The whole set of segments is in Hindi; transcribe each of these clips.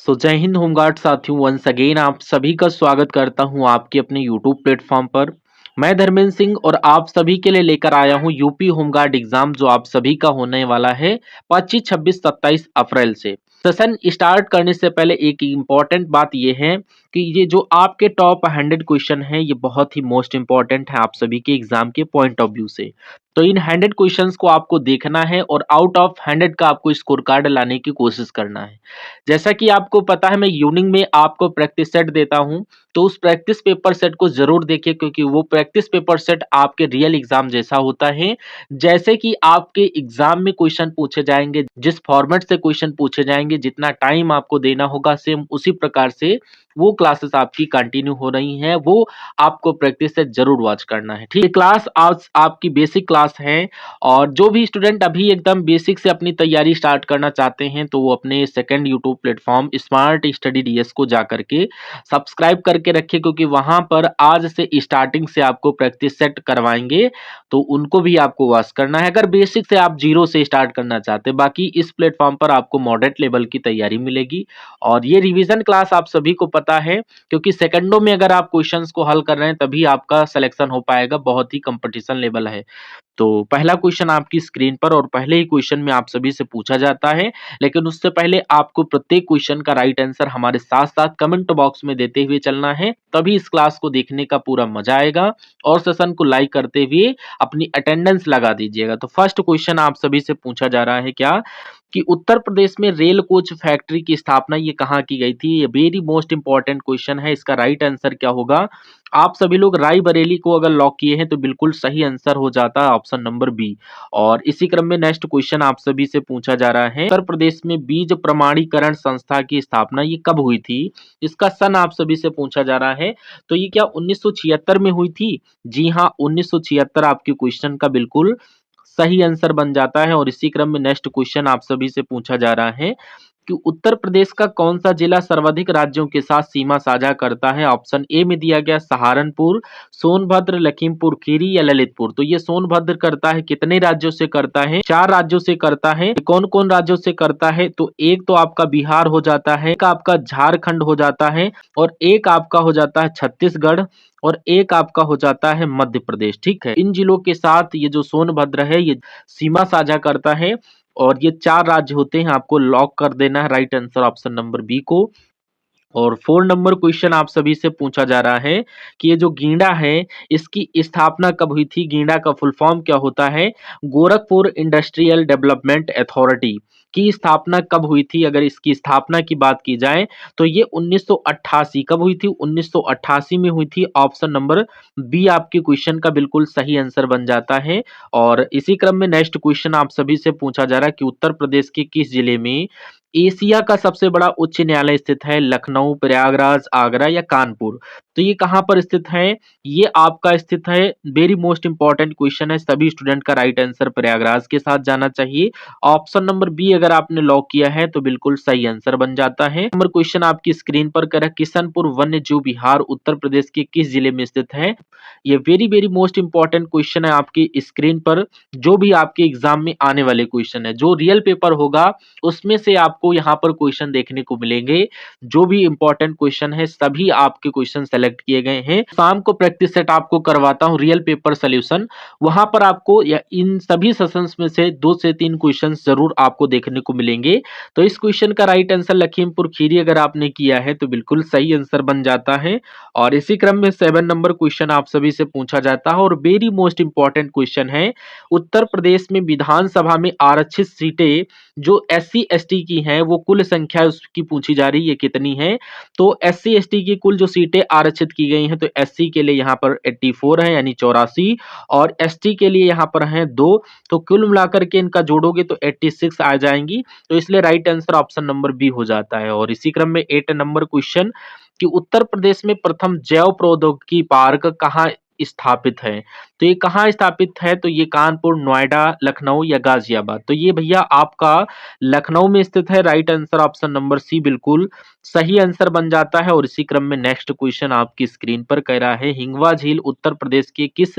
जय हिंद होमगार्ड साथियों, वंस अगेन आप सभी का स्वागत करता हूं आपके अपने यूट्यूब प्लेटफॉर्म पर। मैं धर्मेंद्र सिंह और आप सभी के लिए लेकर आया हूं यूपी होमगार्ड एग्जाम जो आप सभी का होने वाला है 25, 26, 27 अप्रैल से। सेशन स्टार्ट करने से पहले एक इम्पॉर्टेंट बात यह है कि ये जो आपके टॉप 100 क्वेश्चन है ये बहुत ही मोस्ट इम्पॉर्टेंट है आप सभी के एग्जाम के पॉइंट ऑफ व्यू से। तो इन 100 क्वेश्चंस को आपको देखना है और आउट ऑफ 100 का आपको स्कोर कार्ड लाने की कोशिश करना है। जैसा कि आपको पता है मैं इवनिंग में आपको प्रैक्टिस सेट देता हूं, तो उस प्रैक्टिस पेपर सेट को जरूर देखिए क्योंकि वो प्रैक्टिस पेपर सेट आपके रियल एग्जाम जैसा होता है। जैसे कि आपके एग्जाम में क्वेश्चन पूछे जाएंगे, जिस फॉर्मेट से क्वेश्चन पूछे जाएंगे, जितना टाइम आपको देना होगा सेम उसी प्रकार से वो क्लासेस आपकी कंटिन्यू हो रही हैं, वो आपको प्रैक्टिस से जरूर वॉच करना है। ठीक है, क्लास आज आपकी बेसिक क्लास है और जो भी स्टूडेंट अभी एकदम बेसिक से अपनी तैयारी स्टार्ट करना चाहते हैं तो वो अपने second YouTube platform smart study DS को जा करके सब्सक्राइब करके रखिए क्योंकि वहां पर आज से स्टार्टिंग से आपको प्रैक्टिस सेट करवाएंगे, तो उनको भी आपको वॉच करना है अगर बेसिक से आप जीरो से स्टार्ट करना चाहते हैं। बाकी इस प्लेटफॉर्म पर आपको मॉडरेट लेवल की तैयारी मिलेगी और ये रिवीजन क्लास आप सभी को पता है क्योंकि सेकंडों में अगर आप क्वेश्चंस को हल कर रहे हैं तभी आपका सिलेक्शन हो पाएगा, बहुत ही कंपटीशन लेवल है। तो पहला क्वेश्चन आपकी स्क्रीन पर और पहले ही क्वेश्चन में आप सभी से पूछा जाता है, लेकिन उससे पहले आपको प्रत्येक क्वेश्चन का राइट आंसर हमारे साथ साथ कमेंट बॉक्स में देते हुए चलना है, तभी इस क्लास को देखने का पूरा मजा आएगा। और सेशन को लाइक करते हुए अपनी अटेंडेंस लगा दीजिएगा। तो फर्स्ट क्वेश्चन आप सभी से पूछा जा रहा है क्या कि उत्तर प्रदेश में रेल कोच फैक्ट्री की स्थापना ये कहाँ की गई थी। ये वेरी मोस्ट इंपॉर्टेंट क्वेश्चन है, इसका राइट आंसर क्या होगा। आप सभी लोग रायबरेली को अगर लॉक किए हैं तो बिल्कुल सही आंसर हो जाता है ऑप्शन नंबर बी। और इसी क्रम में नेक्स्ट क्वेश्चन आप सभी से पूछा जा रहा है, उत्तर प्रदेश में बीज प्रमाणीकरण संस्था की स्थापना ये कब हुई थी। इसका सन आप सभी से पूछा जा रहा है, तो ये क्या 1976 में हुई थी। जी हाँ, 1976 आपके क्वेश्चन का बिल्कुल सही आंसर बन जाता है। और इसी क्रम में नेक्स्ट क्वेश्चन आप सभी से पूछा जा रहा है कि उत्तर प्रदेश का कौन सा जिला सर्वाधिक राज्यों के साथ सीमा साझा करता है। ऑप्शन ए में दिया गया सहारनपुर, सोनभद्र, लखीमपुर खीरी या ललितपुर। तो ये सोनभद्र करता है, कितने राज्यों से करता है, 4 राज्यों से करता है। कौन कौन राज्यों से करता है, तो एक तो आपका बिहार हो जाता है, एक आपका झारखंड हो जाता है और एक आपका हो जाता है छत्तीसगढ़ और एक आपका हो जाता है मध्य प्रदेश। ठीक है, इन जिलों के साथ ये जो सोनभद्र है ये सीमा साझा करता है और ये 4 राज्य होते हैं। आपको लॉक कर देना है right answer option number B को। और 4 नंबर क्वेश्चन आप सभी से पूछा जा रहा है कि ये जो गींडा है इसकी स्थापना कब हुई थी। गींडा का फुल फॉर्म क्या होता है। गोरखपुर इंडस्ट्रियल डेवलपमेंट अथॉरिटी की स्थापना कब हुई थी। अगर इसकी स्थापना की बात की जाए तो ये 1988 कब हुई थी, 1988 में हुई थी। ऑप्शन नंबर बी आपके क्वेश्चन का बिल्कुल सही आंसर बन जाता है। और इसी क्रम में नेक्स्ट क्वेश्चन आप सभी से पूछा जा रहा है कि उत्तर प्रदेश के किस जिले में एशिया का सबसे बड़ा उच्च न्यायालय स्थित है। लखनऊ, प्रयागराज, आगरा या कानपुर। तो ये कहां पर स्थित है, ये आपका स्थित है। वेरी मोस्ट इंपॉर्टेंट क्वेश्चन है, सभी स्टूडेंट का राइट आंसर प्रयागराज के साथ जाना चाहिए। ऑप्शन नंबर बी अगर आपने लॉक किया है तो बिल्कुल सही आंसर बन जाता है। नंबर क्वेश्चन आपकी स्क्रीन पर कर किशनपुर वन्य जीव विहार उत्तर प्रदेश के किस जिले में स्थित है। ये very very most important question है आपकी स्क्रीन पर, जो भी आपके एग्जाम में आने वाले क्वेश्चन है, जो रियल पेपर होगा उसमें से आपको यहाँ पर क्वेश्चन देखने को मिलेंगे। जो भी इंपॉर्टेंट क्वेश्चन है सभी आपके क्वेश्चन सेलेक्ट किए गए हैं। शाम को प्रैक्टिस सेट आपको करवाता हूँ रियल पेपर सोल्यूशन, वहां पर आपको या इन सभी सेशंस में से 2 से 3 क्वेश्चन जरूर आपको देखने को मिलेंगे। तो इस क्वेश्चन का राइट आंसर लखीमपुर खीरी अगर आपने किया है तो बिल्कुल सही आंसर बन जाता है। और इसी क्रम में 7 नंबर क्वेश्चन आप सभी से पूछा जाता है और वेरी मोस्ट इंपॉर्टेंट क्वेश्चन है, उत्तर प्रदेश में विधानसभा में आरक्षित सीटें जो SC ST की हैं वो कुल संख्या उसकी पूछी जा रही है कितनी है। तो SC ST की कुल जो सीटें आरक्षित की गई हैं तो SC के लिए यहाँ पर 84 है यानी 84 और ST के लिए यहाँ पर हैं 2, तो कुल मिलाकर के इनका जोड़ोगे तो 86 आ जाएंगी। तो इसलिए right answer option number B हो जाता है। और इसी क्रम में 8 नंबर क्वेश्चन कि उत्तर प्रदेश में प्रथम जैव प्रौद्योगिकी पार्क कहाँ स्थापित है? तो ये कहाँ स्थापित है? तो ये कानपुर, नोएडा, लखनऊ या गाजियाबाद? तो ये भैया आपका लखनऊ में स्थित है। Right answer option number C बिल्कुल सही आंसर बन जाता है। और इसी क्रम में नेक्स्ट क्वेश्चन आपकी स्क्रीन पर कह रहा है, हिंगवा झील उत्तर प्रदेश के किस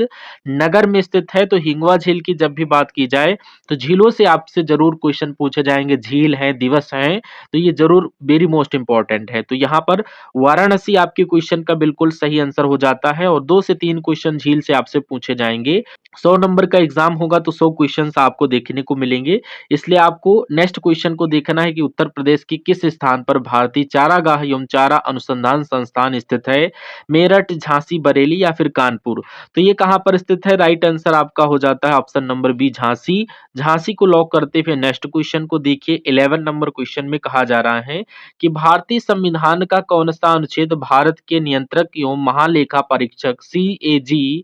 नगर में स्थित है? तो हिंगवा झील की जब भी बात की जाए तो झीलों से आपसे जरूर क्वेश्चन पूछे जाएंगे, झील है, दिवस है, तो ये जरूर वेरी मोस्ट इंपॉर्टेंट है। तो यहाँ पर वाराणसी आपके क्वेश्चन का बिल्कुल सही आंसर हो जाता है। और 2 से 3 क्वेश्चन झील से आपसे पूछे जाएंगे। 100 नंबर का एग्जाम होगा तो 100 क्वेश्चंस आपको देखने को मिलेंगे। इसलिए आपको नेक्स्ट क्वेश्चन को देखना है कि उत्तर प्रदेश के किस स्थान पर भारतीय चारागाह एवं चारा अनुसंधान संस्थान स्थित है? मेरठ, झांसी, बरेली या फिर कानपुर? तो ये कहां पर स्थित है? राइट आंसर आपका हो जाता है option number B, Jhansi. Jhansi को लॉक करते हुए नेक्स्ट क्वेश्चन को देखिए। 11 नंबर क्वेश्चन में कहा जा रहा है कि भारतीय संविधान का कौन सा अनुच्छेद भारत के नियंत्रक एवं महालेखा परीक्षक CAG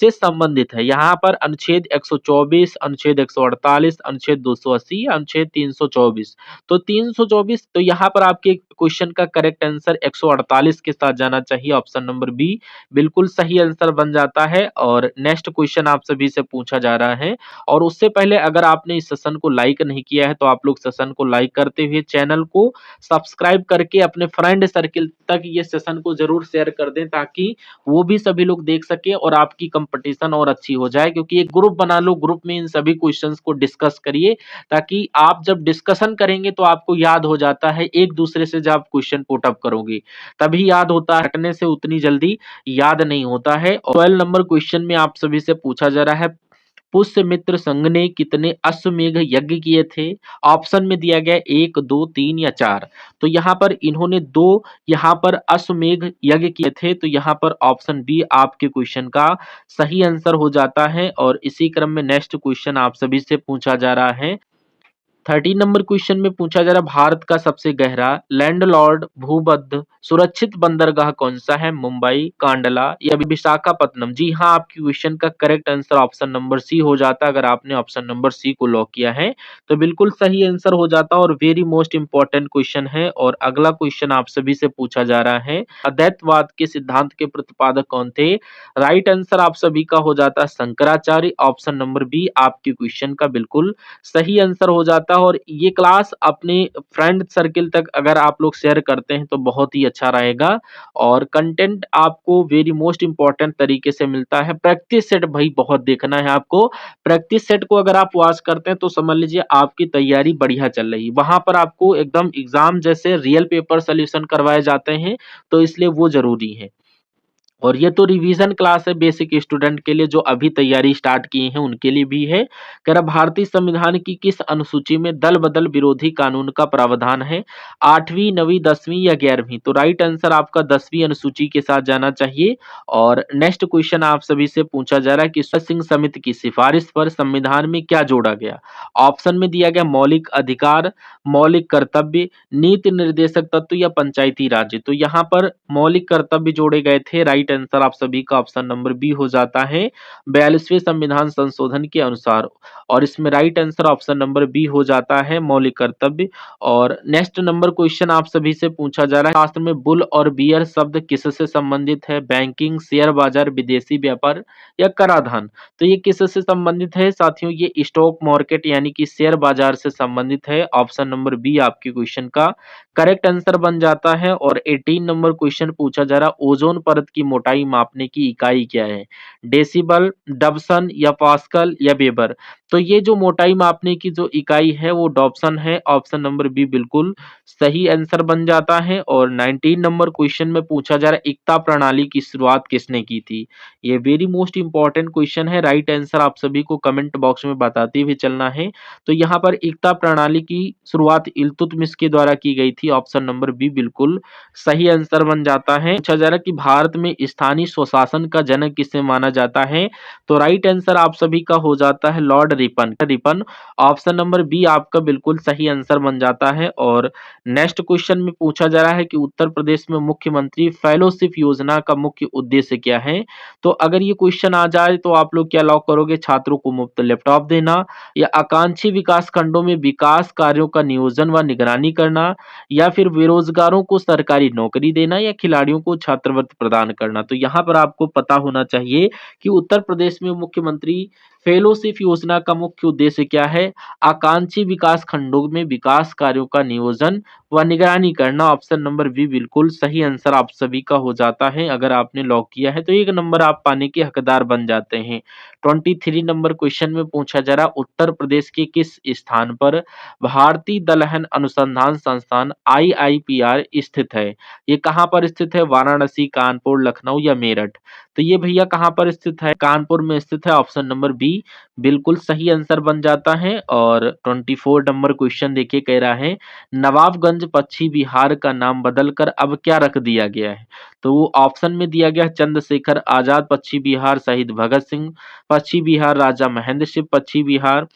से संबंधित है? यहाँ पर अनुच्छेद 124, अनुच्छेद 148, अनुच्छेद 280, अनुच्छेद 324। तो 324, तो यहाँ पर आपके क्वेश्चन का करेक्ट आंसर 148 के साथ जाना चाहिए। ऑप्शन नंबर बी बिल्कुल सही आंसर बन जाता है। और नेक्स्ट क्वेश्चन आप सभी से पूछा जा रहा है। और उससे पहले अगर आपने इस सेशन को लाइक नहीं किया है तो आप लोग सेशन को लाइक करते हुए चैनल को सब्सक्राइब करके अपने फ्रेंड सर्किल तक ये सेशन को जरूर शेयर कर दें, ताकि वो भी सभी लोग देख सके और आपकी कंपटीशन और अच्छी हो जाए। क्योंकि एक ग्रुप बना लो, ग्रुप में इन सभी क्वेश्चंस को डिस्कस करिए, ताकि आप जब डिस्कशन करेंगे तो आपको याद हो जाता है। एक दूसरे से जब आप क्वेश्चन पुट अप करोगे तभी याद होता है, रटने से उतनी जल्दी याद नहीं होता है। 12 नंबर क्वेश्चन में आप सभी से पूछा जा रहा है, पुष्यमित्र संघ ने कितने अश्वमेध यज्ञ किए थे? ऑप्शन में दिया गया 1, 2, 3 या 4। तो यहाँ पर इन्होंने 2 यहाँ पर अश्वमेध यज्ञ किए थे। तो यहाँ पर ऑप्शन बी आपके क्वेश्चन का सही आंसर हो जाता है। और इसी क्रम में नेक्स्ट क्वेश्चन आप सभी से पूछा जा रहा है। 13 नंबर क्वेश्चन में पूछा जा रहा है, भारत का सबसे गहरा लैंडलॉर्ड भूबद्ध सुरक्षित बंदरगाह कौन सा है? मुंबई, कांडला या विशाखापत्तनम? जी हाँ, आपकी क्वेश्चन का correct answer option number C हो जाता है। अगर आपने ऑप्शन नंबर सी को लॉक किया है तो बिल्कुल सही आंसर हो जाता है। और वेरी मोस्ट इंपॉर्टेंट क्वेश्चन है। और अगला क्वेश्चन आप सभी से पूछा जा रहा है, अद्वैतवाद के सिद्धांत के प्रतिपादक कौन थे? राइट आंसर आप सभी का हो जाता है शंकराचार्य। ऑप्शन नंबर बी आपके क्वेश्चन का बिल्कुल सही आंसर हो जाता है। और ये क्लास अपने फ्रेंड सर्किल तक अगर आप लोग शेयर करते हैं तो बहुत ही अच्छा रहेगा। और कंटेंट आपको वेरी मोस्ट इंपॉर्टेंट तरीके से मिलता है। प्रैक्टिस सेट भाई बहुत देखना है आपको। प्रैक्टिस सेट को अगर आप वॉच करते हैं तो समझ लीजिए आपकी तैयारी बढ़िया चल रही है। वहां पर आपको एकदम एग्जाम जैसे रियल पेपर सोल्यूशन करवाए जाते हैं, तो इसलिए वो जरूरी है। और ये तो रिवीजन क्लास है बेसिक स्टूडेंट के लिए, जो अभी तैयारी स्टार्ट किए हैं उनके लिए भी है। कह रहा भारतीय संविधान की किस अनुसूची में दल बदल विरोधी कानून का प्रावधान है? 8वीं, 9वीं, 10वीं या 11वीं? तो राइट आंसर आपका 10वीं अनुसूची के साथ जाना चाहिए। और नेक्स्ट क्वेश्चन आप सभी से पूछा जा रहा है कि सिंह समिति की सिफारिश पर संविधान में क्या जोड़ा गया? ऑप्शन में दिया गया मौलिक अधिकार, मौलिक कर्तव्य, नीति निर्देशक तत्व या पंचायती राज। तो यहाँ पर मौलिक कर्तव्य जोड़े गए थे। राइट आंसर आप सभी का ऑप्शन नंबर बी हो जाता है 42वें संविधान संशोधन के अनुसार। और इसमें right answer option number B हो जाता है मौलिक कर्तव्य। और नेक्स्ट नंबर क्वेश्चन आप सभी से पूछा जा रहा है, शास्त्र में बुल और बियर शब्द किससे संबंधित है? बैंकिंग, शेयर बाजार, विदेशी व्यापार या कराधान? तो ये किससे संबंधित है साथियों? ये स्टॉक मार्केट यानी कि शेयर बाजार से संबंधित है। ऑप्शन नंबर बी आपके क्वेश्चन का करेक्ट आंसर बन जाता है। और 18 नंबर क्वेश्चन पूछा जा रहा, ओजोन परत की मोटाई मापने की इकाई क्या है? डेसिबल, डबसन या पास्कल या वेबर? तो ये जो मोटाई मापने की जो इकाई है वो डॉप्सन है। ऑप्शन नंबर बी बिल्कुल सही आंसर बन जाता है। और 19 नंबर क्वेश्चन में पूछा जा रहा है, एकता प्रणाली की शुरुआत किसने की थी? ये वेरी मोस्ट इंपॉर्टेंट क्वेश्चन है। राइट आंसर आप सभी को कमेंट बॉक्स में बताते हुए चलना है। तो यहाँ पर एकता प्रणाली की शुरुआत इल्तुतमिश के द्वारा की गई थी। ऑप्शन नंबर बी बिल्कुल सही आंसर बन जाता है। पूछा जा रहा है कि भारत में स्थानीय स्वशासन का जनक किसे माना जाता है? तो राइट आंसर आप सभी का हो जाता है Lord Ripon. Option number B आपका बिल्कुल सही आंसर बन जाता है। और नेक्स्ट क्वेश्चन में पूछा जा रहा है कि उत्तर प्रदेश में मुख्यमंत्री फेलोशिप योजना का मुख्य उद्देश्य क्या है। तो अगर ये क्वेश्चन आ जाए तो आप लोग क्या लॉक करोगे, छात्रों को मुफ्त लैपटॉप देना, या आकांक्षी विकास खंडों में विकास कार्यों का नियोजन व निगरानी करना, या फिर बेरोजगारों को सरकारी नौकरी देना, या खिलाड़ियों को छात्रवृत्ति प्रदान करना। तो यहाँ पर आपको पता होना चाहिए कि उत्तर प्रदेश में मुख्यमंत्री फेलोशिप योजना का मुख्य उद्देश्य क्या है। आकांक्षी विकास खंडों में विकास कार्यों का नियोजन व निगरानी करना। ऑप्शन नंबर बी बिल्कुल सही आंसर आप सभी का हो जाता है। अगर आपने लॉक किया है तो 1 नंबर आप पाने के हकदार बन जाते हैं। 23 नंबर क्वेश्चन में पूछा जा रहा, उत्तर प्रदेश के किस स्थान पर भारतीय दलहन अनुसंधान संस्थान IIPR स्थित है। ये कहाँ पर स्थित है, वाराणसी, कानपुर, लखनऊ या मेरठ। तो ये भैया कहाँ पर स्थित है, कानपुर में स्थित है। ऑप्शन नंबर बी बिल्कुल सही आंसर बन जाता है। और 24 नंबर क्वेश्चन देखिए, कह रहा है नवाबगंज पश्चिमी बिहार का नाम बदलकर अब क्या रख दिया गया है। तो वो ऑप्शन में दिया गया चंद्रशेखर आजाद पश्चिमी बिहार, शहीद भगत सिंह पश्चिमी बिहार, राजा महेंद्र सिंह पश्चिमी बिहार,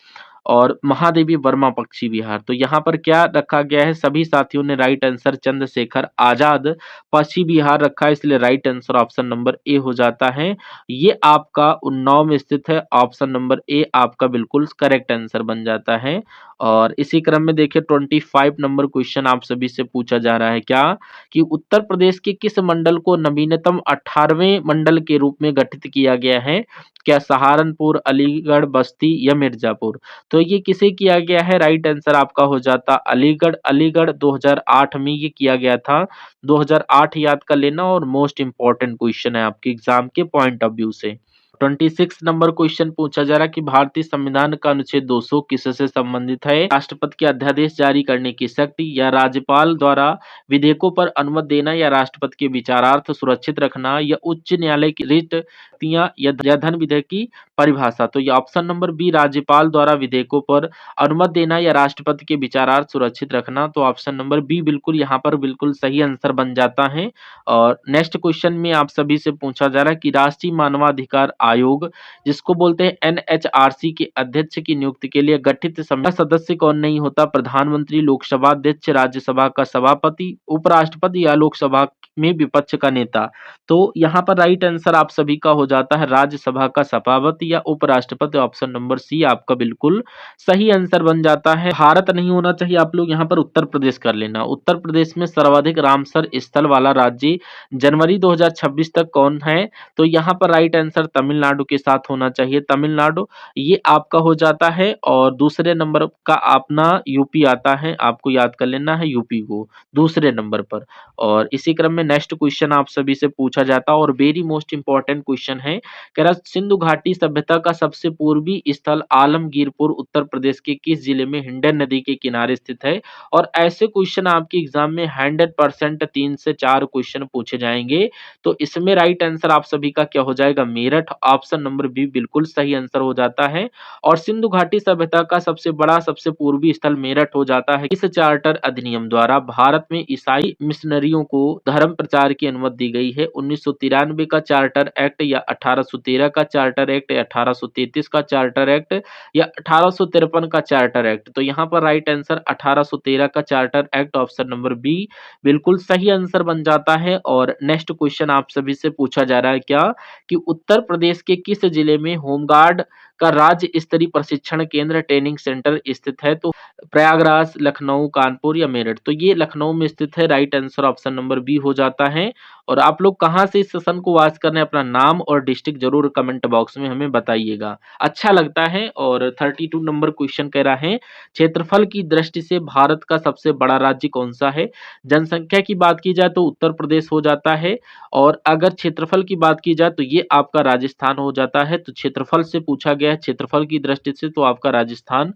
और महादेवी वर्मा पश्चिमी बिहार। तो यहाँ पर क्या रखा गया है, सभी साथियों ने राइट आंसर चंद्रशेखर आजाद पश्चिमी बिहार रखा है, इसलिए right answer option number A हो जाता है। ये आपका उन्नाव में स्थित है। ऑप्शन नंबर ए आपका बिल्कुल करेक्ट आंसर बन जाता है। और इसी क्रम में देखिए 25 नंबर क्वेश्चन आप सभी से पूछा जा रहा है क्या, कि उत्तर प्रदेश के किस मंडल को नवीनतम 18वें मंडल के रूप में गठित किया गया है। क्या सहारनपुर, अलीगढ़, बस्ती या मिर्जापुर। तो ये किसे किया गया है, राइट आंसर आपका हो जाता अलीगढ़। अलीगढ़ 2008 में ये किया गया था। 2008 याद कर लेना, और मोस्ट इंपॉर्टेंट क्वेश्चन है आपके एग्जाम के पॉइंट ऑफ व्यू से। 26 नंबर क्वेश्चन पूछा जा रहा है कि भारतीय संविधान का अनुच्छेद 200 किससे संबंधित है। राष्ट्रपति के अध्यादेश जारी करने की शक्ति, या राज्यपाल द्वारा विधेयकों पर अनुमति देना, या राष्ट्रपति के विचारार्थ सुरक्षित रखना, या उच्च न्यायालय की रिट या धन विधेयक की परिभाषा। तो ये ऑप्शन नंबर बी राज्यपाल द्वारा विधेयकों पर अनुमति देना या राष्ट्रपति के विचारार्थ सुरक्षित रखना। तो ऑप्शन नंबर बी बिल्कुल यहाँ पर बिल्कुल सही आंसर बन जाता है। और नेक्स्ट क्वेश्चन में आप सभी से पूछा जा रहा है कि राष्ट्रीय मानवाधिकार आयोग, जिसको बोलते हैं NHRC के अध्यक्ष की नियुक्ति के लिए गठित सदस्य कौन नहीं होता। प्रधानमंत्री, लोकसभा अध्यक्ष, राज्यसभा का सभापति, उपराष्ट्रपति, या लोकसभा में विपक्ष का नेता। तो यहाँ पर राइट आंसर आप सभी का हो जाता है राज्यसभा का सभापति या उपराष्ट्रपति। ऑप्शन नंबर सी आपका बिल्कुल सही आंसर बन जाता है। भारत नहीं होना चाहिए, आप लोग यहाँ पर उत्तर प्रदेश कर लेना। उत्तर प्रदेश में सर्वाधिक रामसर स्थल वाला राज्य जनवरी 2026 तक कौन है। तो यहाँ पर राइट आंसर तमिलनाडु के साथ होना चाहिए, तमिलनाडु ये आपका हो जाता है। और दूसरे नंबर का अपना यूपी आता है, आपको याद कर लेना है यूपी को दूसरे नंबर पर। और इसी क्रम में नेक्स्ट क्वेश्चन आप सभी से पूछा जाता है, और वेरी मोस्ट इंपॉर्टेंट क्वेश्चन है, कह रहा सिंधु घाटी सभ्यता का सबसे पूर्वी स्थल आलमगीरपुर उत्तर प्रदेश के किस जिले में हिंडन नदी के किनारे स्थित है। और ऐसे क्वेश्चन आपके एग्जाम में 100% 3 से 4 क्वेश्चन पूछे जाएंगे। तो इसमें राइट आंसर आप सभी का क्या हो जाएगा, मेरठ। ऑप्शन नंबर बी बिल्कुल सही आंसर हो जाता है। और सिंधु घाटी सभ्यता का सबसे बड़ा सबसे पूर्वी स्थल मेरठ हो जाता है। इस चार्टर अधिनियम द्वारा भारत में ईसाई मिशनरियों को धर्म प्रचार की अनुमति दी गई है। 1993 का चार्टर एक्ट, या 1813 का चार्टर एक्ट, या 1833 का चार्टर एक्ट, या 1853 का चार्टर एक्ट। तो यहाँ पर राइट आंसर 1813 का Charter Act, option number B बिल्कुल सही आंसर बन जाता है। और नेक्स्ट क्वेश्चन आप सभी से पूछा जा रहा है क्या, कि उत्तर प्रदेश के किस जिले में होमगार्ड का राज्य स्तरीय प्रशिक्षण केंद्र ट्रेनिंग सेंटर स्थित है। तो प्रयागराज, लखनऊ, कानपुर या मेरठ। तो ये लखनऊ में स्थित है, right answer option number B हो जाता है। और आप लोग कहाँ से इस सेशन को वॉच कर रहे हैं, अपना नाम और डिस्ट्रिक्ट जरूर कमेंट बॉक्स में हमें बताइएगा, अच्छा लगता है। और 32 नंबर क्वेश्चन कह रहा है, क्षेत्रफल की दृष्टि से भारत का सबसे बड़ा राज्य कौन सा है। जनसंख्या की बात की जाए तो उत्तर प्रदेश हो जाता है, और अगर क्षेत्रफल की बात की जाए तो ये आपका राजस्थान हो जाता है। तो क्षेत्रफल से पूछा गया है, क्षेत्रफल की दृष्टि से तो आपका राजस्थान,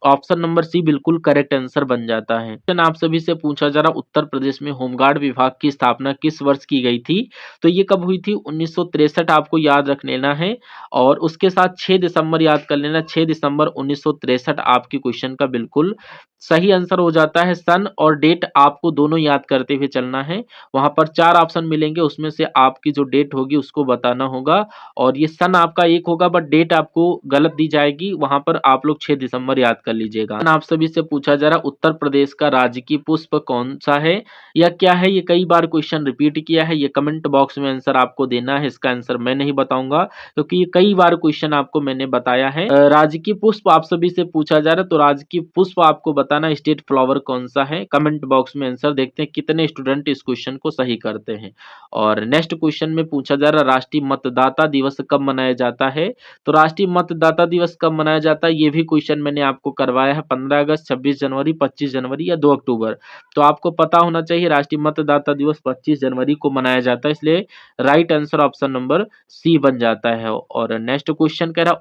ऑप्शन नंबर सी बिल्कुल करेक्ट आंसर बन जाता है। क्वेश्चन आप सभी से पूछा जा रहा, उत्तर प्रदेश में होमगार्ड विभाग की स्थापना किस वर्ष की गई थी। तो ये कब हुई थी, 1963 आपको याद रख लेना है। और उसके साथ 6 दिसंबर याद कर लेना, 6 दिसंबर 1963 आपके क्वेश्चन का बिल्कुल सही आंसर हो जाता है सन, और डेट आपको दोनों याद करते हुए चलना है। वहां पर 4 ऑप्शन मिलेंगे, उसमें से आपकी जो डेट होगी उसको बताना होगा, और ये सन आपका एक होगा बट डेट आपको गलत दी जाएगी, वहां पर आप लोग 6 दिसंबर याद कर लीजिएगा। आप सभी से पूछा जा रहा उत्तर प्रदेश का राजकीय पुष्प कौन सा है या क्या है, ये कई बार क्वेश्चन रिपीट किया है, ये कमेंट बॉक्स में आंसर आपको देना है। इसका आंसर मैं नहीं बताऊंगा क्योंकि ये कई बार क्वेश्चन आपको मैंने बताया है। राजकीय पुष्प आप सभी से पूछा जा रहा है, तो राजकीय पुष्प आपको बताना स्टेट फ्लावर कौन सा है, कमेंट बॉक्स में आंसर देखते हैं कितने स्टूडेंट इस क्वेश्चन को सही करते हैं। और नेक्स्ट क्वेश्चन में पूछा जा रहा है राष्ट्रीय मतदाता दिवस कब मनाया जाता है, तो राष्ट्रीय मतदाता दिवस कब मनाया जाता है ये भी क्वेश्चन मैंने आपको करवाया है, 15 अगस्त, 26 जनवरी, 25 जनवरी या 2 अक्टूबर। तो आपको पता होना चाहिए राष्ट्रीय मतदाता दिवस 25 जनवरी को मनाया जाता है, इसलिए right answer option number C बन जाता है। और नेक्स्ट क्वेश्चन कह रहा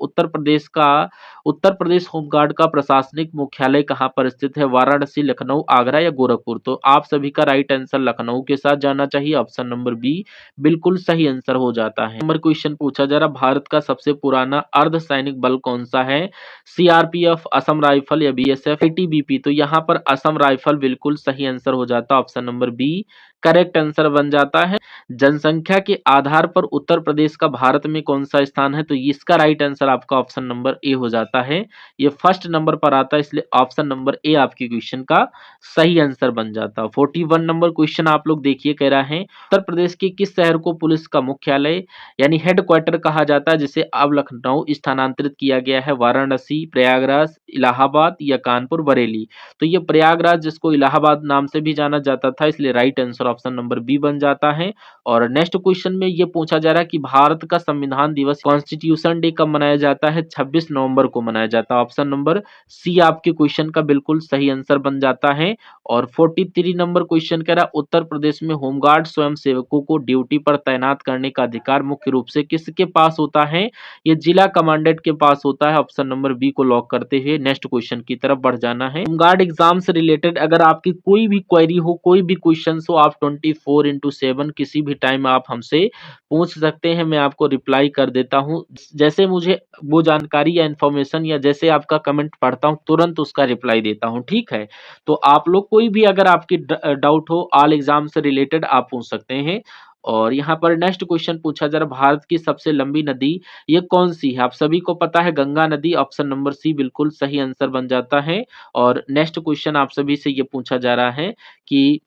उत्तर प्रदेश होमगार्ड का प्रशासनिक मुख्यालय कहाँ पर स्थित है, वाराणसी, लखनऊ, आगरा या गोरखपुर। तो आप सभी का राइट आंसर लखनऊ के साथ जाना चाहिए, ऑप्शन नंबर बी बिल्कुल सही आंसर हो जाता है। नंबर क्वेश्चन पूछा जा रहा भारत का सबसे पुराना अर्धसैनिक बल कौन सा है, सीआरपीएफ, असम राइफल या बीएसएफ, आईटीबीपी। तो यहाँ पर असम राइफल बिल्कुल सही आंसर हो जाता है, option number B correct answer बन जाता है। जनसंख्या के आधार पर उत्तर प्रदेश का भारत में कौन सा स्थान है, तो इसका राइट आंसर आपका ऑप्शन नंबर ए हो जाता है, ये फर्स्ट नंबर पर आता है, इसलिए ऑप्शन नंबर ए आपकी क्वेश्चन का सही आंसर बन जाता है। 41 नंबर क्वेश्चन आप लोग देखिए, कह रहा है उत्तर प्रदेश के किस शहर को पुलिस का मुख्यालय यानी हेडक्वार्टर कहा जाता है, जिसे अब लखनऊ स्थानांतरित किया गया है, वाराणसी, प्रयागराज, इलाहाबाद या कानपुर, बरेली। तो ये प्रयागराज जिसको इलाहाबाद नाम से भी जाना जाता था, इसलिए right answer option number B बन जाता है। और नेक्स्ट क्वेश्चन में ये पूछा जा रहा है कि भारत का संविधान दिवस कॉन्स्टिट्यूशन डे कब मनाया जाता है, 26 नवंबर को मनाया जाता है, ऑप्शन नंबर सी आपके क्वेश्चन का बिल्कुल सही आंसर बन जाता है। और 43 नंबर क्वेश्चन कह रहा है उत्तर प्रदेश में होमगार्ड स्वयं सेवकों को ड्यूटी पर तैनात करने का अधिकार मुख्य रूप से किसके पास होता है, ये जिला कमांडेंट के पास होता है, ऑप्शन नंबर बी को लॉक करते हुए नेक्स्ट क्वेश्चन की तरफ बढ़ जाना है। होमगार्ड एग्जाम से रिलेटेड अगर आपकी कोई भी क्वेरी हो, कोई भी क्वेश्चन हो, आप 24/7 किसी भी टाइम आप हमसे पूछ सकते हैं, मैं आपको रिप्लाई कर देता हूँ। जैसे मुझे वो जानकारी या इन्फॉर्मेशन या जैसे आपका कमेंट पढ़ता हूँ तुरंत उसका रिप्लाई देता हूँ, ठीक है। तो आप लोग कोई भी अगर आपकी डाउट हो ऑल एग्जाम से रिलेटेड आप पूछ सकते हैं। और यहाँ पर नेक्स्ट क्वेश्चन पूछा जा रहा भारत की सबसे लंबी नदी ये कौन सी है, आप सभी को पता है गंगा नदी, ऑप्शन नंबर सी बिल्कुल सही आंसर बन जाता है। और नेक्स्ट क्वेश्चन आप सभी से ये पूछा जा रहा है कि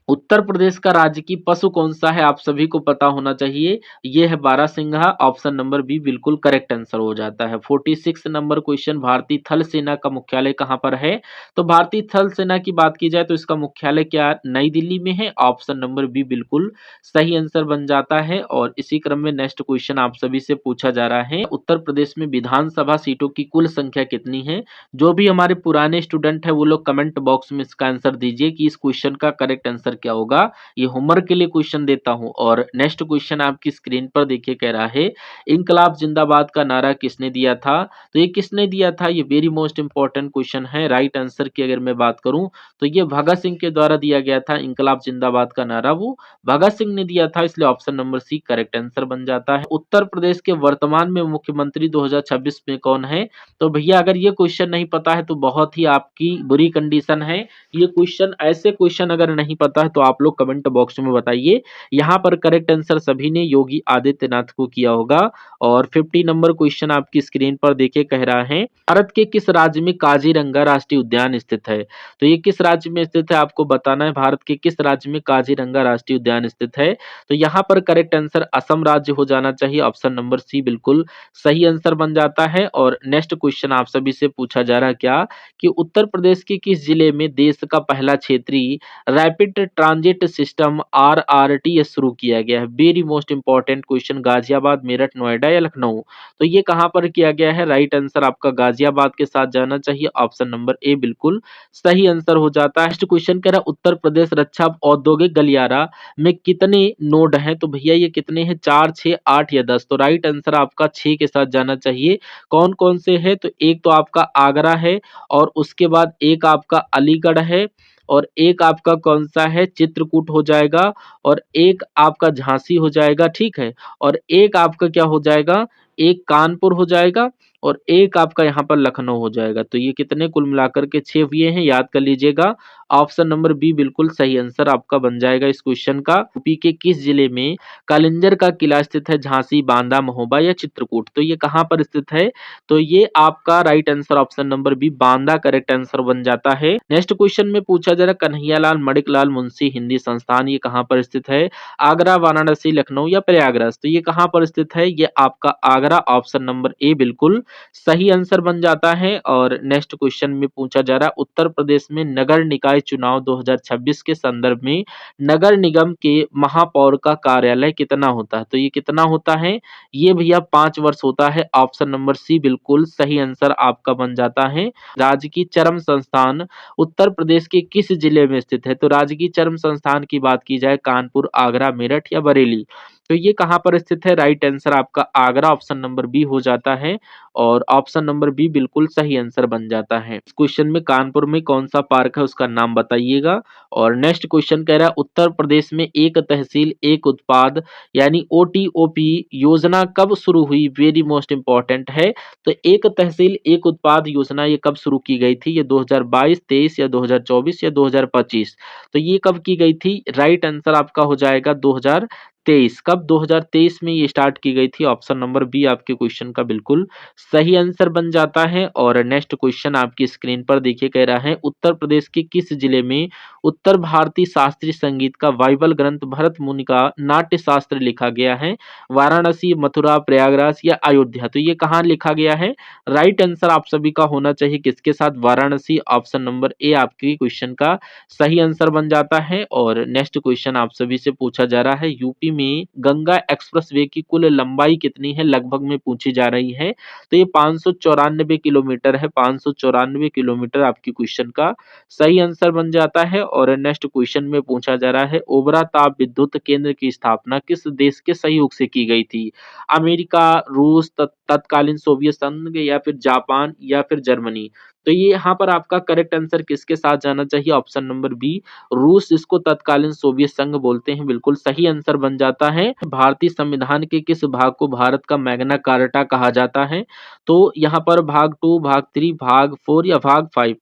उत्तर प्रदेश का राजकीय पशु कौन सा है, आप सभी को पता होना चाहिए, ये है बारहसिंघा, ऑप्शन नंबर बी बिल्कुल करेक्ट आंसर हो जाता है। 46 नंबर क्वेश्चन भारतीय थल सेना का मुख्यालय कहाँ पर है, तो भारतीय थल सेना की बात की जाए तो इसका मुख्यालय क्या नई दिल्ली में है, ऑप्शन नंबर बी बिल्कुल सही आंसर बन जाता है। और इसी क्रम में नेक्स्ट क्वेश्चन आप सभी से पूछा जा रहा है उत्तर प्रदेश में विधानसभा सीटों की कुल संख्या कितनी है, जो भी हमारे पुराने स्टूडेंट है वो लोग कमेंट बॉक्स में इसका आंसर दीजिए कि इस क्वेश्चन का करेक्ट आंसर क्या होगा, ये होमवर्क के लिए क्वेश्चन देता हूं। और नेक्स्ट क्वेश्चन आपकी स्क्रीन पर देखिए, कह रहा है इनकलाब जिंदाबाद का नारा किसने दिया था, तो ये किसने दिया था, ये वेरी मोस्ट इंपॉर्टेंट क्वेश्चन है। राइट आंसर की अगर मैं बात करूं तो ये भगत सिंह के द्वारा दिया गया था, इनकलाब जिंदाबाद का नारा वो भगत सिंह ने दिया था, इसलिए option number C correct answer बन जाता है। उत्तर प्रदेश के वर्तमान में मुख्यमंत्री 2026 में कौन है, तो भैया अगर ये क्वेश्चन नहीं पता है तो बहुत ही आपकी बुरी कंडीशन है। ये क्वेश्चन ऐसे क्वेश्चन अगर नहीं पता है तो आप लोग कमेंट बॉक्स में बताइए। यहाँ पर करेक्ट आंसर सभी ने योगी आदित्यनाथ को किया होगा। और 50 नंबर क्वेश्चन आपकी स्क्रीन पर देखिए, कह रहा है भारत के किस राज्य में काजीरंगा राष्ट्रीय उद्यान स्थित है, तो ये किस राज्य में स्थित है आपको बताना है, भारत के किस राज्य में काजीरंगा राष्ट्रीय उद्यान स्थित है, तो यहाँ पर करेक्ट आंसर असम राज्य हो जाना चाहिए, ऑप्शन नंबर सी बिल्कुल सही आंसर बन जाता है। और नेक्स्ट क्वेश्चन आप सभी से पूछा जा रहा है क्या कि उत्तर प्रदेश के किस जिले में देश का पहला क्षेत्रीय रैपिड ट्रांजिट सिस्टम RRTS शुरू किया गया है, very most important question, Ghaziabad, Meerut, Noida या लखनऊ, तो ये कहां पर किया गया है, राइट आंसर आपका गाजियाबाद के साथ जाना चाहिए, ऑप्शन नंबर ए बिल्कुल सही आंसर हो जाता है। नेक्स्ट क्वेश्चन कह रहा उत्तर प्रदेश रक्षा औद्योगिक गलियारा में कितने नोड हैं, तो भैया ये कितने हैं, 4, 6, 8 या 10, तो राइट आंसर आपका 6 के साथ जाना चाहिए। कौन कौन से है, तो एक तो आपका आगरा है, और उसके बाद एक आपका अलीगढ़ है, और एक आपका कौन सा है चित्रकूट हो जाएगा, और एक आपका झांसी हो जाएगा, ठीक है, और एक आपका क्या हो जाएगा एक कानपुर हो जाएगा और एक आपका यहाँ पर लखनऊ हो जाएगा। तो ये कितने कुल मिलाकर के 6 हुए हैं, याद कर लीजिएगा। ऑप्शन नंबर बी बिल्कुल सही आंसर आपका बन जाएगा इस क्वेश्चन का। यूपी के किस जिले में कालिंजर का किला स्थित है? झांसी, बांदा, महोबा या चित्रकूट? तो ये कहाँ पर स्थित है? तो ये आपका right answer option number B Banda correct answer बन जाता है। नेक्स्ट क्वेश्चन में पूछा जा रहा कन्हैयालाल मणिकलाल मुंशी हिंदी संस्थान, ये कहाँ पर स्थित है? आगरा, वाराणसी, लखनऊ या प्रयागराज? तो ये कहाँ पर स्थित है? ये आपका आगरा ऑप्शन नंबर ए बिल्कुल सही आंसर बन जाता है। और नेक्स्ट क्वेश्चन में पूछा जा रहा है उत्तर प्रदेश में नगर निकाय चुनाव 2026 के संदर्भ में नगर निगम के महापौर का कार्यालय कितना होता है? तो ये कितना होता है? ये भैया 5 वर्ष होता है। ऑप्शन नंबर सी बिल्कुल सही आंसर आपका बन जाता है। राजकीय चरम संस्थान उत्तर प्रदेश के किस जिले में स्थित है? तो राजकीय चरम संस्थान की बात की जाए कानपुर, आगरा, मेरठ या बरेली? तो ये कहाँ पर स्थित है? राइट आंसर आपका आगरा ऑप्शन नंबर बी हो जाता है और ऑप्शन नंबर बी बिल्कुल सही आंसर बन जाता है। इस क्वेश्चन में कानपुर में कौन सा पार्क है उसका नाम बताइएगा। और नेक्स्ट क्वेश्चन कह रहा है उत्तर प्रदेश में एक तहसील एक उत्पाद यानी ओटीओपी योजना कब शुरू हुई? वेरी मोस्ट इंपॉर्टेंट है। तो एक तहसील एक उत्पाद योजना ये कब शुरू की गई थी? ये 2022, 23 या 2024 या 2025? तो ये कब की गई थी? राइट आंसर आपका हो जाएगा 2023। कब? 2023 में ये स्टार्ट की गई थी। ऑप्शन नंबर बी आपके क्वेश्चन का बिल्कुल सही आंसर बन जाता है। और नेक्स्ट क्वेश्चन आपकी स्क्रीन पर देखिए कह रहा है उत्तर प्रदेश के किस जिले में उत्तर भारतीय शास्त्रीय संगीत का बाइबल ग्रंथ भरत मुनि का नाट्य शास्त्र लिखा गया है? वाराणसी, मथुरा, प्रयागराज या अयोध्या? तो ये कहाँ लिखा गया है? राइट आंसर आप सभी का होना चाहिए किसके साथ? वाराणसी ऑप्शन नंबर ए आपके क्वेश्चन का सही आंसर बन जाता है। और नेक्स्ट क्वेश्चन आप सभी से पूछा जा रहा है यूपी में गंगा एक्सप्रेसवे की कुल लंबाई कितनी है? लगभग में पूछी जा रही है। तो ये 594 किलोमीटर है। 594 किलोमीटर आपकी क्वेश्चन का सही आंसर बन जाता है। और नेक्स्ट क्वेश्चन में पूछा जा रहा है ओबरा ताप विद्युत केंद्र की स्थापना किस देश के सहयोग से की गई थी? अमेरिका, रूस, तत्कालीन सोवियत संघ या फिर जापान या फिर जर्मनी? तो ये यहाँ पर आपका करेक्ट आंसर किसके साथ जाना चाहिए? ऑप्शन नंबर बी रूस, जिसको तत्कालीन सोवियत संघ बोलते हैं, बिल्कुल सही आंसर बन जाता है। भारतीय संविधान के किस भाग को भारत का मैग्ना कार्टा कहा जाता है? तो यहाँ पर भाग 2, भाग 3, भाग 4 या भाग 5?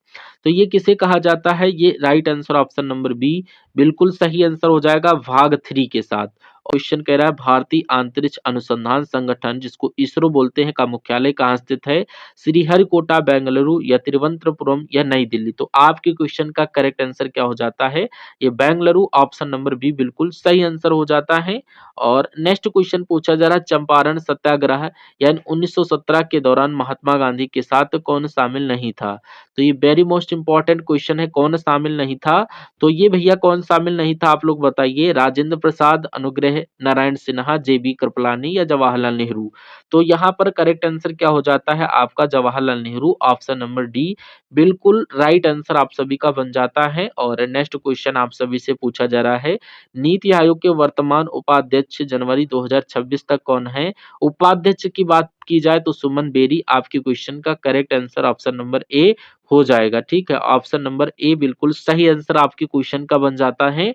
तो ये किसे कहा जाता है? ये right answer option number B बिल्कुल सही आंसर हो जाएगा भाग 3 के साथ। क्वेश्चन कह रहा है भारतीय अंतरिक्ष अनुसंधान संगठन जिसको इसरो बोलते हैं का मुख्यालय कहाँ स्थित है? श्रीहरिकोटा, बेंगलुरु या तिरुवनंतपुरम या नई दिल्ली? तो आपके क्वेश्चन का करेक्ट आंसर क्या हो जाता है? ये बेंगलुरु ऑप्शन नंबर बी बिल्कुल सही आंसर हो जाता है। और नेक्स्ट क्वेश्चन पूछा जा रहा है चंपारण सत्याग्रह यानी 1917 के दौरान महात्मा गांधी के साथ कौन शामिल नहीं था? तो ये वेरी मोस्ट इंपॉर्टेंट क्वेश्चन है, कौन शामिल नहीं था? तो ये भैया कौन शामिल नहीं था आप लोग बताइए। राजेंद्र प्रसाद, अनुग्रह नारायण सिन्हा, जेबी कृपलानी या जवाहरलाल नेहरू? तो यहाँ पर करेक्ट आंसर क्या हो जाता है आपका? Jawaharlal Nehru option number D बिल्कुल राइट आंसर आप सभी का बन जाता है। और नेक्स्ट क्वेश्चन आप सभी से पूछा जा रहा है नीति आयोग के वर्तमान उपाध्यक्ष जनवरी 2026 तक कौन है? उपाध्यक्ष की बात की जाए तो सुमन बेरी आपके क्वेश्चन का correct answer option number A हो जाएगा। ठीक है, ऑप्शन नंबर ए बिल्कुल सही आंसर आपके क्वेश्चन का बन जाता है।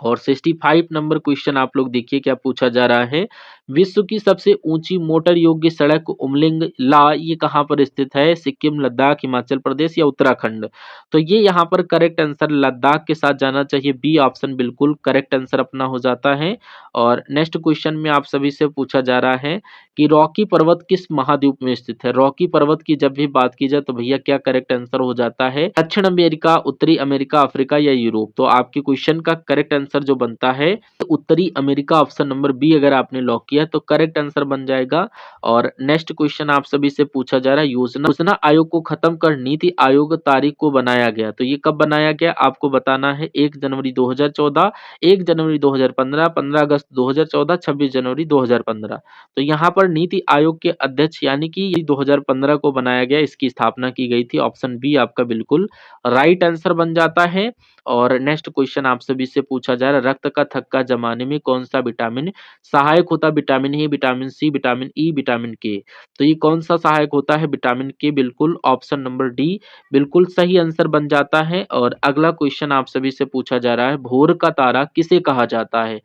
और 65 नंबर क्वेश्चन आप लोग देखिए क्या पूछा जा रहा है। विश्व की सबसे ऊंची मोटर योग्य सड़क उमलिंग ला ये कहाँ पर स्थित है? सिक्किम, लद्दाख, हिमाचल प्रदेश या उत्तराखंड? तो ये यहाँ पर करेक्ट आंसर लद्दाख के साथ जाना चाहिए। बी ऑप्शन बिल्कुल करेक्ट आंसर अपना हो जाता है। और नेक्स्ट क्वेश्चन में आप सभी से पूछा जा रहा है कि रॉकी पर्वत किस महाद्वीप में स्थित है? रॉकी पर्वत की जब भी बात की जाए तो भैया क्या करेक्ट आंसर हो जाता है? दक्षिण अमेरिका, उत्तरी अमेरिका, अफ्रीका या यूरोप? तो आपके क्वेश्चन का करेक्ट आंसर जो बनता है उत्तरी अमेरिका ऑप्शन नंबर बी अगर आपने लॉक किया तो करेक्ट आंसर बन जाएगा। और नेक्स्ट क्वेश्चन आप सभी से पूछा जा रहा है योजना आयोग को खत्म कर नीति आयोग तारीख को बनाया गया, तो ये कब बनाया गया आपको बताना है। 1 जनवरी 2014, 1 जनवरी 2015, 15 अगस्त 2014, 26 जनवरी 2015? तो यहाँ पर नीति आयोग के अध्यक्ष यानी कि 2015 को बनाया गया, इसकी स्थापना की गई थी। ऑप्शन बी आपका बिल्कुल राइट आंसर बन जाता है। और नेक्स्ट क्वेश्चन आप सभी से पूछा जा रहा है रक्त का थक्का जमाने में कौन सा विटामिन सहायक होता है? Vitamin A, vitamin C, vitamin E, vitamin K? तो ये कौन सा सहायक होता है? विटामिन के बिल्कुल ऑप्शन नंबर डी बिल्कुल सही आंसर बन जाता है। और अगला क्वेश्चन आप सभी से पूछा जा रहा है भोर का तारा किसे कहा जाता है?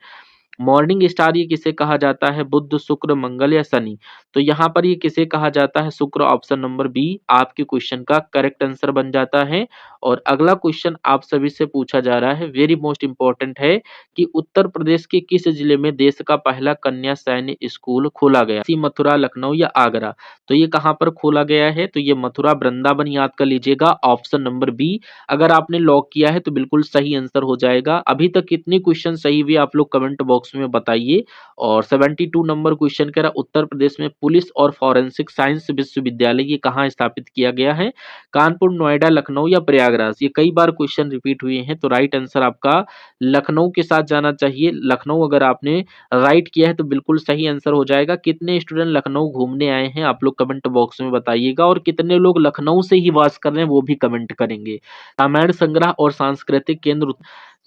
मॉर्निंग स्टार ये किसे कहा जाता है? बुध, शुक्र, मंगल या शनि? तो यहाँ पर ये किसे कहा जाता है? शुक्र। ऑप्शन नंबर बी आपके क्वेश्चन का करेक्ट आंसर बन जाता है। और अगला क्वेश्चन आप सभी से पूछा जा रहा है, वेरी मोस्ट इंपॉर्टेंट है, कि उत्तर प्रदेश के किस जिले में देश का पहला कन्या सैन्य स्कूल खोला गया? मथुरा, लखनऊ या आगरा? तो ये कहाँ पर खोला गया है? तो ये मथुरा वृंदावन याद कर लीजिएगा, ऑप्शन नंबर बी। अगर आपने लॉक किया है तो बिल्कुल सही आंसर हो जाएगा। अभी तक कितने क्वेश्चन सही हुए आप लोग कमेंट बॉक्स में बताइए। और 72 नंबर क्वेश्चन कह रहा उत्तर प्रदेश में पुलिस और फॉरेंसिक साइंस विश्वविद्यालय ये कहाँ स्थापित किया गया है? कानपुर, नोएडा, लखनऊ या प्रयागराज? ये कई बार क्वेश्चन रिपीट हुए हैं, तो राइट आंसर आपका लखनऊ के साथ जाना चाहिए। लखनऊ अगर आपने राइट किया है तो बिल्कुल सही आंसर हो जाएगा। कितने स्टूडेंट लखनऊ घूमने आए हैं आप लोग कमेंट बॉक्स में बताइएगा, और कितने लोग लखनऊ से ही वास कर रहे हैं वो भी कमेंट करेंगे। रामायण संग्रह और सांस्कृतिक केंद्र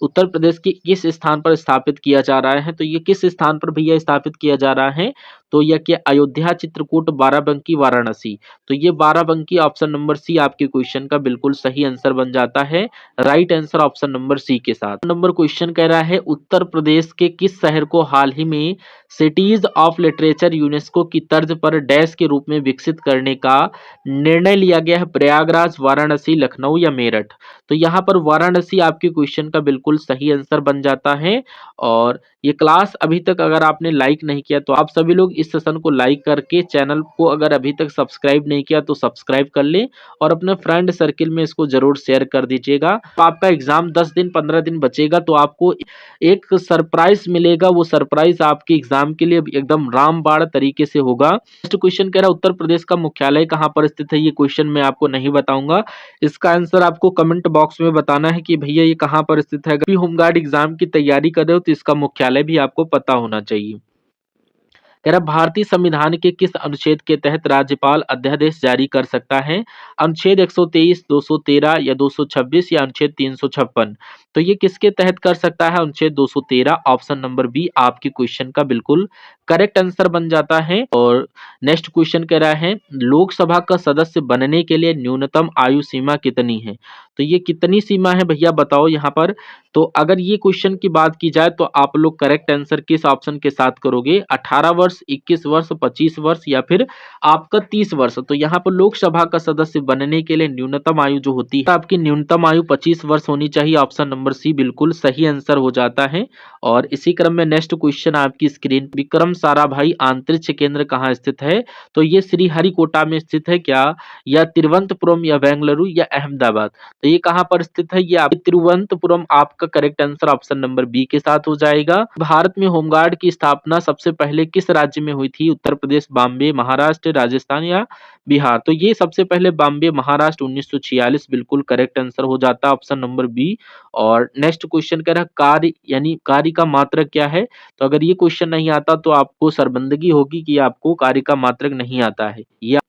उत्तर प्रदेश के किस स्थान पर स्थापित किया जा रहा है? तो ये किस स्थान पर भैया स्थापित किया जा रहा है? तो यह क्या अयोध्या, चित्रकूट, बाराबंकी, वाराणसी? तो ये बाराबंकी, ऑप्शन नंबर सी आपके क्वेश्चन का बिल्कुल सही आंसर बन जाता है। Right answer option number C के साथ। नंबर क्वेश्चन कह रहा है उत्तर प्रदेश के किस शहर को हाल ही में सिटीज ऑफ लिटरेचर यूनेस्को की तर्ज पर डैश के रूप में विकसित करने का निर्णय लिया गया है? प्रयागराज, वाराणसी, लखनऊ या मेरठ? तो यहाँ पर वाराणसी आपके क्वेश्चन का बिल्कुल सही आंसर बन जाता है। और ये क्लास अभी तक अगर आपने लाइक नहीं किया तो आप सभी लोग इस सेशन को लाइक करके चैनल को अगर अभी तक सब्सक्राइब नहीं किया तो सब्सक्राइब कर ले, और अपने फ्रेंड सर्किल में इसको जरूर शेयर कर दीजिएगा। तो आपका एग्जाम 10 दिन 15 दिन बचेगा तो आपको एक सरप्राइज मिलेगा, वो सरप्राइज आपके एग्जाम के लिए एकदम रामबाण तरीके से होगा। नेक्स्ट क्वेश्चन कह रहा है उत्तर प्रदेश का मुख्यालय कहाँ पर स्थित है? ये क्वेश्चन मैं आपको नहीं बताऊंगा, इसका आंसर आपको कमेंट बॉक्स में बताना है कि भैया ये कहाँ पर स्थित है। अगर होमगार्ड एग्जाम की तैयारी कर रहे हो तो इसका मुख्यालय भी आपको पता होना चाहिए। कह रहा भारतीय संविधान के किस अनुच्छेद के तहत राज्यपाल अध्यादेश जारी कर सकता है? अनुच्छेद 123, 213 या 226 या अनुच्छेद 356? तो ये किसके तहत कर सकता है? अनुच्छेद 213, ऑप्शन नंबर बी आपके क्वेश्चन का बिल्कुल करेक्ट आंसर बन जाता है। और नेक्स्ट क्वेश्चन कह रहा है लोकसभा का सदस्य बनने के लिए न्यूनतम आयु सीमा कितनी है? तो ये कितनी सीमा है भैया बताओ यहाँ पर। तो अगर ये क्वेश्चन की बात की जाए तो आप लोग करेक्ट आंसर किस ऑप्शन के साथ करोगे? 18 वर्ष, 21 वर्ष, 25 वर्ष या फिर आपका 30 वर्ष? तो यहाँ पर लोकसभा का सदस्य बनने के लिए न्यूनतम आयु जो होती है आपकी न्यूनतम आयु 25 वर्ष होनी चाहिए। ऑप्शन नंबर सी बिल्कुल सही आंसर हो जाता है। और इसी क्रम में नेक्स्ट क्वेश्चन आपकी स्क्रीन, विक्रम साराभाई अंतरिक्ष केंद्र कहाँ स्थित है? तो ये श्रीहरिकोटा में स्थित है क्या, या तिरुवनंतपुरम या बेंगलुरु या अहमदाबाद? तो ये कहाँ पर स्थित है? ये आप तिरुवनंतपुरम आपका correct answer option number B के साथ हो जाएगा। भारत में होमगार्ड की स्थापना सबसे पहले किस राज्य में हुई थी? उत्तर प्रदेश, बॉम्बे, महाराष्ट्र, राजस्थान या बिहार? तो ये सबसे पहले बॉम्बे, महाराष्ट्र, 1946 बिल्कुल करेक्ट आंसर हो जाता है ऑप्शन नंबर बी। और नेक्स्ट क्वेश्चन कह रहा है कार्य यानी कार्य का मात्रक क्या है? तो अगर ये क्वेश्चन नहीं आता तो आपको शर्मिंदगी होगी कि आपको कार्य का मात्रक नहीं आता है। ये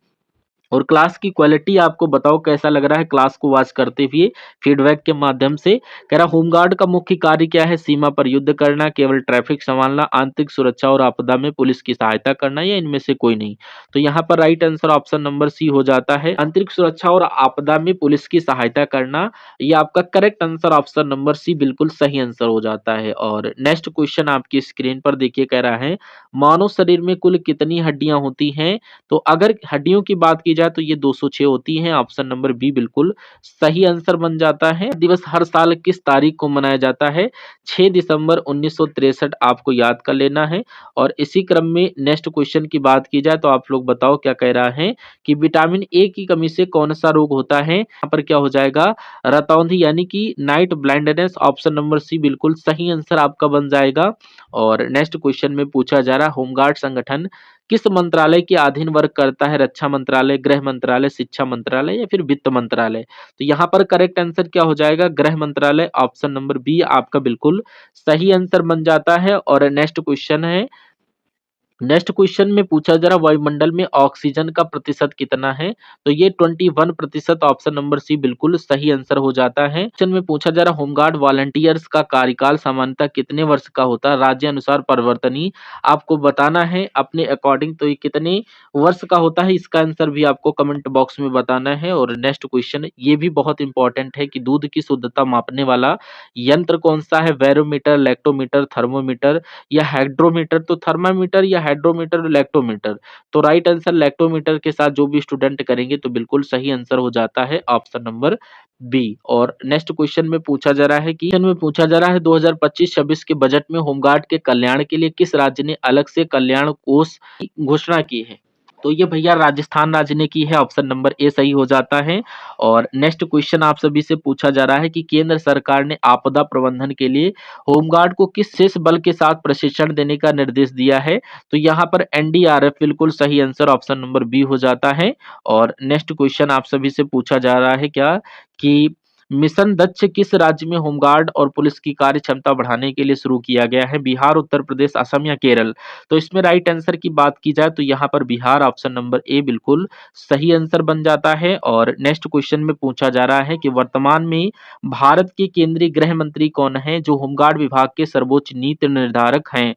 और क्लास की क्वालिटी आपको बताओ कैसा लग रहा है क्लास को वॉच करते हुए फीडबैक के माध्यम से। कह रहा होमगार्ड का मुख्य कार्य क्या है? सीमा पर युद्ध करना, केवल ट्रैफिक संभालना, आंतरिक सुरक्षा और आपदा में पुलिस की सहायता करना, या इनमें से कोई नहीं? तो यहाँ पर right answer option number C हो जाता है, आंतरिक सुरक्षा और आपदा में पुलिस की सहायता करना। ये आपका correct answer option number C बिल्कुल सही आंसर हो जाता है। और नेक्स्ट क्वेश्चन आपकी स्क्रीन पर देखिए, कह रहा है मानव शरीर में कुल कितनी हड्डियां होती हैं? तो अगर हड्डियों की बात की जाए तो ये 206 होती हैं। ऑप्शन नंबर बी बिल्कुल सही आंसर बन जाता है। दिवस हर साल किस तारीख को मनाया जाता है? 6 दिसंबर 1963 आपको याद कर लेना है। और इसी क्रम में नेक्स्ट क्वेश्चन की बात की जाए तो आप लोग बताओ क्या कह रहा है कि विटामिन ए की कमी से कौन सा रोग होता है? यहाँ पर क्या हो जाएगा? रतौंधी यानी कि night blindness. Option number C बिल्कुल सही आंसर आपका बन जाएगा। और नेक्स्ट क्वेश्चन में पूछा जा रहा है होमगार्ड संगठन किस मंत्रालय के अधीन वर्क करता है? रक्षा मंत्रालय, गृह मंत्रालय, शिक्षा मंत्रालय या फिर वित्त मंत्रालय? तो यहाँ पर करेक्ट आंसर क्या हो जाएगा? गृह मंत्रालय। ऑप्शन नंबर बी आपका बिल्कुल सही आंसर बन जाता है। और नेक्स्ट क्वेश्चन है नेक्स्ट क्वेश्चन में पूछा जा रहा वायुमंडल में ऑक्सीजन का प्रतिशत कितना है? तो ये 21% ऑप्शन नंबर सी बिल्कुल सही आंसर हो जाता है। क्वेश्चन में पूछा जा रहा होमगार्ड वॉलंटियर्स का कार्यकाल सामान्यतः कितने वर्ष का होता है? राज्य अनुसार परिवर्तनीय आपको बताना है अपने अकॉर्डिंग। तो ये कितने वर्ष का होता है, इसका आंसर भी आपको कमेंट बॉक्स में बताना है। और नेक्स्ट क्वेश्चन ये भी बहुत इंपॉर्टेंट है कि दूध की शुद्धता मापने वाला यंत्र कौन सा है? बैरोमीटर, लैक्टोमीटर, थर्मोमीटर या हाइड्रोमीटर? तो थर्मामीटर या हाइड्रोमीटर, लैक्टोमीटर? तो राइट आंसर लैक्टोमीटर के साथ जो भी स्टूडेंट करेंगे तो बिल्कुल सही आंसर हो जाता है ऑप्शन नंबर बी। और नेक्स्ट क्वेश्चन में पूछा जा रहा है कि 2025-26 के बजट में होमगार्ड के कल्याण के लिए किस राज्य ने अलग से कल्याण कोष की घोषणा की है? तो ये भैया राजस्थान राज्य ने की है, ऑप्शन नंबर ए सही हो जाता है। और नेक्स्ट क्वेश्चन आप सभी से पूछा जा रहा है कि केंद्र सरकार ने आपदा प्रबंधन के लिए होमगार्ड को किस शेष बल के साथ प्रशिक्षण देने का निर्देश दिया है? तो यहाँ पर एनडीआरएफ बिल्कुल सही आंसर ऑप्शन नंबर बी हो जाता है। और नेक्स्ट क्वेश्चन आप सभी से पूछा जा रहा है क्या कि मिशन दक्ष किस राज्य में होमगार्ड और पुलिस की कार्य क्षमता बढ़ाने के लिए शुरू किया गया है? बिहार, उत्तर प्रदेश, असम या केरल? तो इसमें राइट आंसर की बात की जाए तो यहाँ पर बिहार ऑप्शन नंबर ए बिल्कुल सही आंसर बन जाता है। और नेक्स्ट क्वेश्चन में पूछा जा रहा है कि वर्तमान में भारत के केंद्रीय गृह मंत्री कौन है जो होमगार्ड विभाग के सर्वोच्च नीति निर्धारक हैं?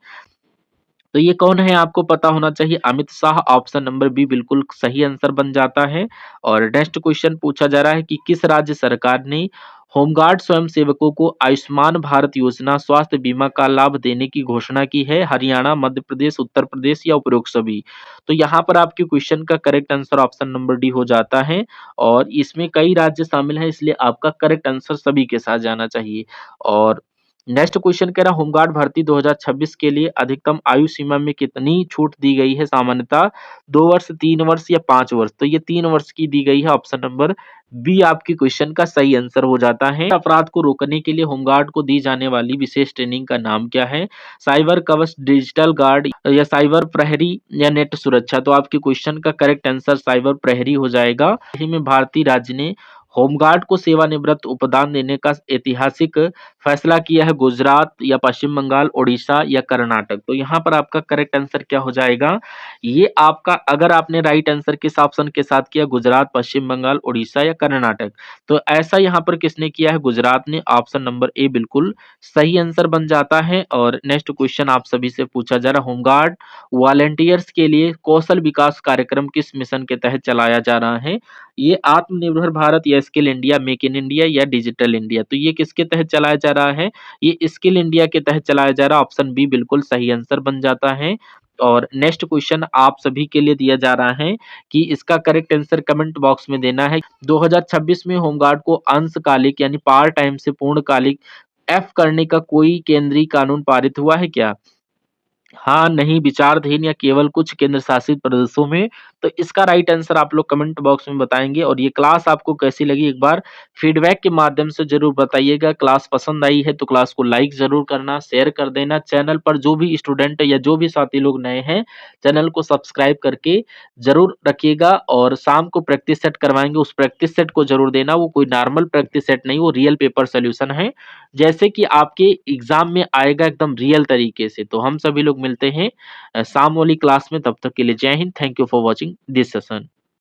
तो ये कौन है आपको पता होना चाहिए, Amit Shah option number B बिल्कुल सही आंसर बन जाता है। और नेक्स्ट क्वेश्चन पूछा जा रहा है कि किस राज्य सरकार ने होमगार्ड स्वयंसेवकों को आयुष्मान भारत योजना स्वास्थ्य बीमा का लाभ देने की घोषणा की है? हरियाणा, मध्य प्रदेश, उत्तर प्रदेश या उपरोक्त सभी? तो यहाँ पर आपके क्वेश्चन का correct answer option number D हो जाता है। और इसमें कई राज्य शामिल हैं इसलिए आपका करेक्ट आंसर सभी के साथ जाना चाहिए। और नेक्स्ट क्वेश्चन कह रहा होमगार्ड भर्ती 2026 के लिए अधिकतम आयु सीमा में कितनी छूट दी गई है? सामान्यतः 2 वर्ष, 3 वर्ष या 5 वर्ष? तो ये 3 वर्ष की दी गई है, ऑप्शन नंबर बी आपकी क्वेश्चन का सही आंसर हो जाता है। अपराध को रोकने के लिए होमगार्ड को दी जाने वाली विशेष ट्रेनिंग का नाम क्या है? साइबर कवच, डिजिटल गार्ड या साइबर प्रहरी या नेट सुरक्षा? तो आपके क्वेश्चन का करेक्ट आंसर साइबर प्रहरी हो जाएगा। हाल ही में भारतीय राज्य ने होमगार्ड को सेवानिवृत्त उपदान देने का ऐतिहासिक फैसला किया है? गुजरात या पश्चिम बंगाल, ओडिशा या कर्नाटक? तो यहाँ पर आपका करेक्ट आंसर क्या हो जाएगा? ये आपका, अगर आपने राइट आंसर किस ऑप्शन के साथ किया, गुजरात, पश्चिम बंगाल, ओडिशा या कर्नाटक? तो ऐसा यहाँ पर किसने किया है? गुजरात ने, ऑप्शन नंबर ए बिल्कुल सही आंसर बन जाता है। और नेक्स्ट क्वेश्चन आप सभी से पूछा जा रहा होमगार्ड वॉलंटियर्स के लिए कौशल विकास कार्यक्रम किस मिशन के तहत चलाया जा रहा है? ये आत्मनिर्भर भारत या skill India, make in India या डिजिटल इंडिया? तो ये किसके तहत चलाया जा रहा है? ये स्किल इंडिया के तहत चलाया जा रहा है, ऑप्शन बी बिल्कुल सही आंसर बन जाता है। और नेक्स्ट क्वेश्चन आप सभी के लिए दिया जा रहा है कि इसका करेक्ट आंसर कमेंट बॉक्स में देना है। 2026 में होमगार्ड को अंशकालिक यानी पार्ट टाइम से पूर्णकालिक एफ करने का कोई केंद्रीय कानून पारित हुआ है क्या? हाँ, नहीं, विचाराधीन या केवल कुछ केंद्र शासित प्रदेशों में? तो इसका राइट आंसर आप लोग कमेंट बॉक्स में बताएँगे। और ये क्लास आपको कैसी लगी एक बार फीडबैक के माध्यम से ज़रूर बताइएगा। क्लास पसंद आई है तो क्लास को लाइक ज़रूर करना, शेयर कर देना। चैनल पर जो भी स्टूडेंट या जो भी साथी लोग नए हैं, चैनल को सब्सक्राइब करके ज़रूर रखिएगा। और शाम को प्रैक्टिस सेट करवाएँगे, उस प्रैक्टिस सेट को ज़रूर देना। वो कोई नॉर्मल प्रैक्टिस सेट नहीं, वो रियल पेपर सॉल्यूशन है। जैसे कि आपके एग्ज़ाम में आएगा एकदम रियल तरीके से। तो हम सभी लोग मिलते हैं शाम वाली क्लास में। तब तक के लिए जय Hind. Thank you for watching this session.